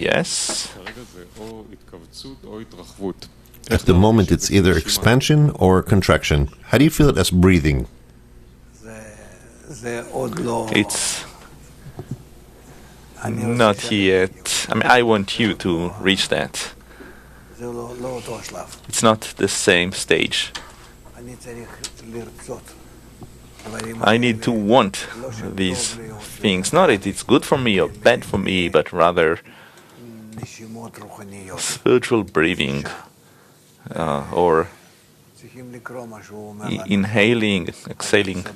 Yes. At the moment, it's either expansion or contraction. How do you feel it as breathing? It's not yet. I mean, I want you to reach that. It's not the same stage. I need to want these things. Not that it's good for me or bad for me, but rather spiritual breathing or inhaling, exhaling.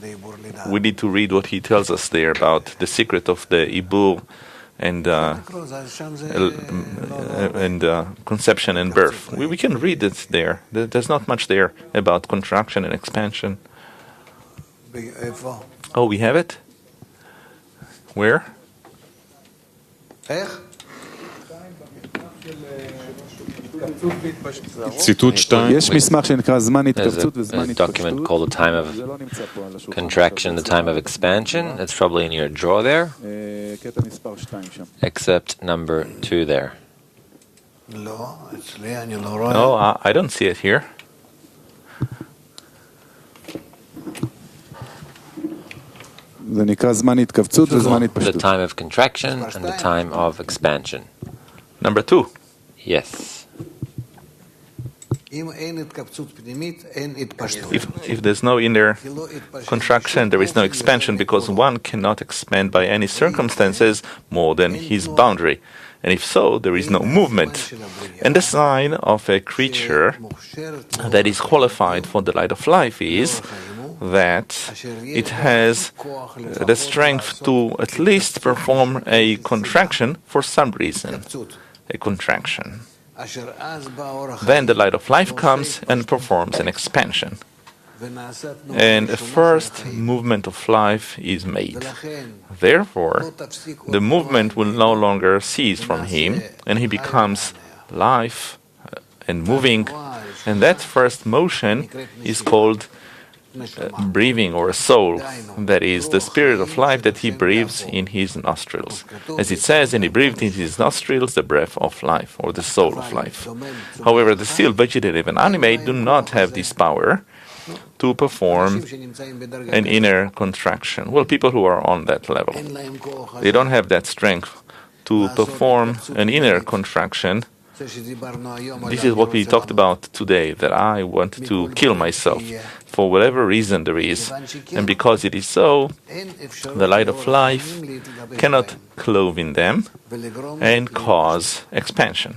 We need to read what he tells us there about the secret of the ibur and conception and birth. We can read it there. There's not much there about contraction and expansion. Oh, we have it? Where? There's a document called the time of contraction, the time of expansion. It's probably in your drawer there. Excerpt number 2 there. No, I don't see it here. The time of contraction and the time of expansion. Number 2. Yes. If there's no inner contraction, there is no expansion, because one cannot expand by any circumstances more than his boundary. And if so, there is no movement. And the sign of a creature that is qualified for the light of life is that it has the strength to at least perform a contraction for some reason. A contraction. Then the light of life comes and performs an expansion. And a first movement of life is made. Therefore, the movement will no longer cease from him, and he becomes life and moving. And that first motion is called breathing or soul, that is the spirit of life that he breathes in his nostrils. As it says, and he breathed in his nostrils the breath of life, or the soul of life. However, the still vegetative and animate do not have this power to perform an inner contraction. Well, people who are on that level, they don't have that strength to perform an inner contraction. This is what we talked about today, that I want to kill myself for whatever reason there is. And because it is so, the light of life cannot clothe in them and cause expansion.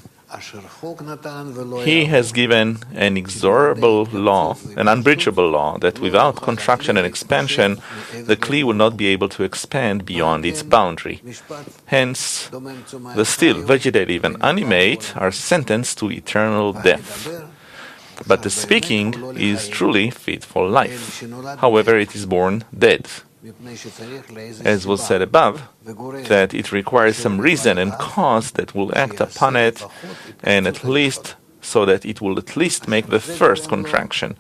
He has given an inexorable law, an unbreachable law, that without contraction and expansion, the Kli will not be able to expand beyond its boundary. Hence, the still vegetative and animate are sentenced to eternal death. But the speaking is truly fit for life. However, it is born dead. As was said above, that it requires some reason and cause that will act upon it, and at least so that it will at least make the first contraction.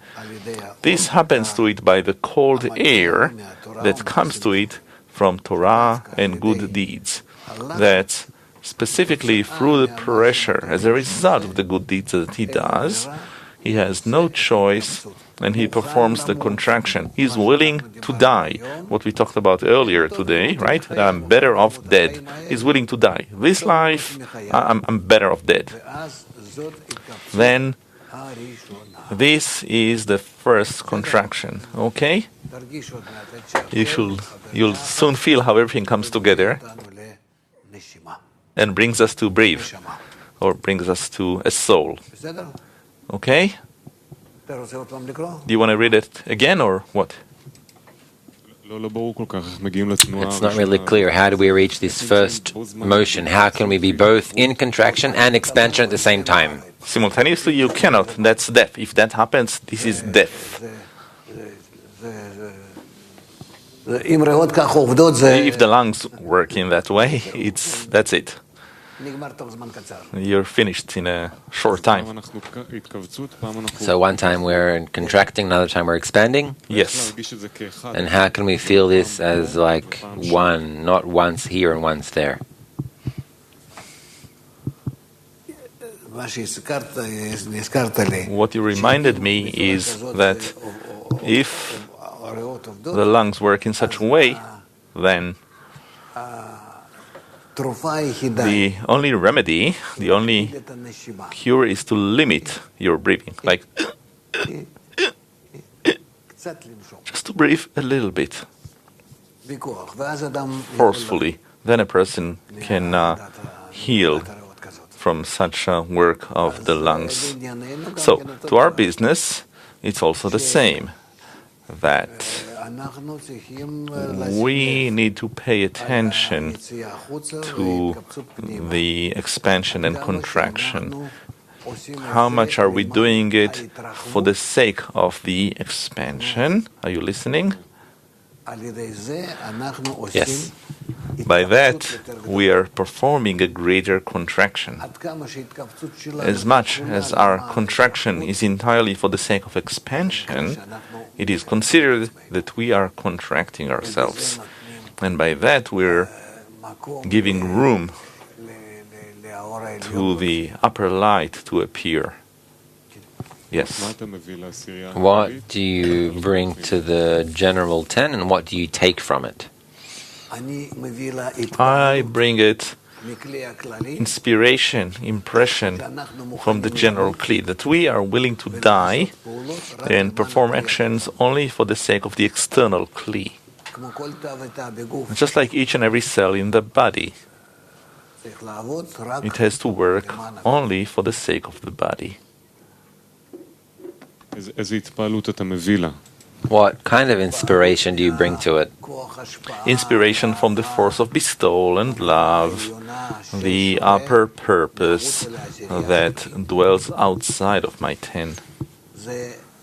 This happens to it by the cold air that comes to it from Torah and good deeds, that specifically through the pressure, as a result of the good deeds that he does, he has no choice, and he performs the contraction. He's willing to die. What we talked about earlier today, right? I'm better off dead. He's willing to die. This life, I'm better off dead. Then, this is the first contraction. Okay? You'll soon feel how everything comes together and brings us to breathe, or brings us to a soul. Okay? Do you want to read it again, or what? It's not really clear. How do we reach this first motion? How can we be both in contraction and expansion at the same time? Simultaneously, you cannot. That's death. If that happens, this is death. If the lungs work in that way, that's it. You're finished in a short time. So one time we're contracting, another time we're expanding? Yes. And how can we feel this as like one, not once here and once there? What you reminded me is that if the lungs work in such a way, then the only remedy, the only cure is to limit your breathing, like just to breathe a little bit forcefully. Then a person can heal from such work of the lungs. So, to our business, it's also the same, that we need to pay attention to the expansion and contraction. How much are we doing it for the sake of the expansion? Are you listening? Yes. By that, we are performing a greater contraction. As much as our contraction is entirely for the sake of expansion, it is considered that we are contracting ourselves. And by that, we're giving room to the upper light to appear. Yes. What do you bring to the general 10 and what do you take from it? I bring it inspiration, impression from the general Kli, that we are willing to die and perform actions only for the sake of the external Kli. Just like each and every cell in the body, it has to work only for the sake of the body. What kind of inspiration do you bring to it? Inspiration from the force of bestowal and love, the upper purpose that dwells outside of my 10.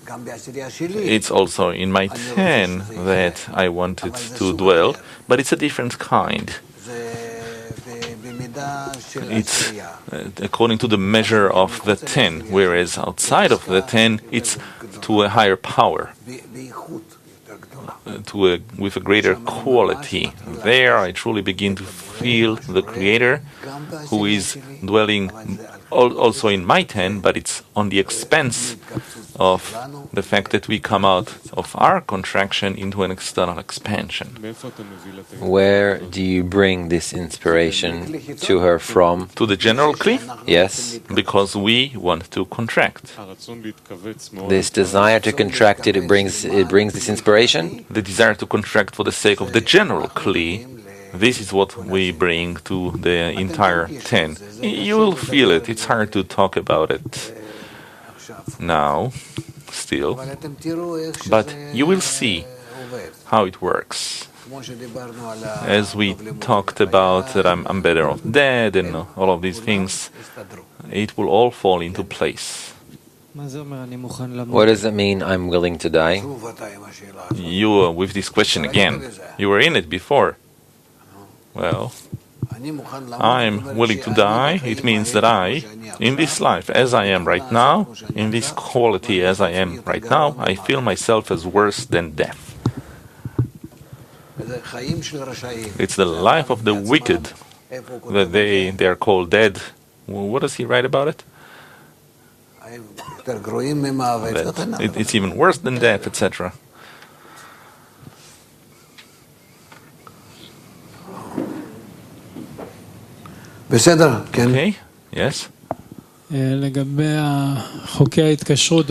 It's also in my 10 that I wanted to dwell, but it's a different kind. It's according to the measure of the 10, whereas outside of the 10, it's to a higher power, with a greater quality. There I truly begin to feel the Creator, who is dwelling also in my 10, but it's on the expense of the fact that we come out of our contraction into an external expansion. Where do you bring this inspiration to her from? To the general Kli? Yes. Because we want to contract. This desire to contract it brings this inspiration? The desire to contract for the sake of the general Kli, this is what we bring to the entire 10. You will feel it. It's hard to talk about it now, still, but you will see how it works. As we talked about that I'm better off dead and all of these things, it will all fall into place. What does it mean, I'm willing to die? You are with this question again. You were in it before. Well, I'm willing to die. It means that I, in this life as I am right now, in this quality as I am right now, I feel myself as worse than death. It's the life of the wicked that they are called dead. What does he write about it? That it's even worse than death, etc. Okay, yes. לגבי חוקי ההתקשרות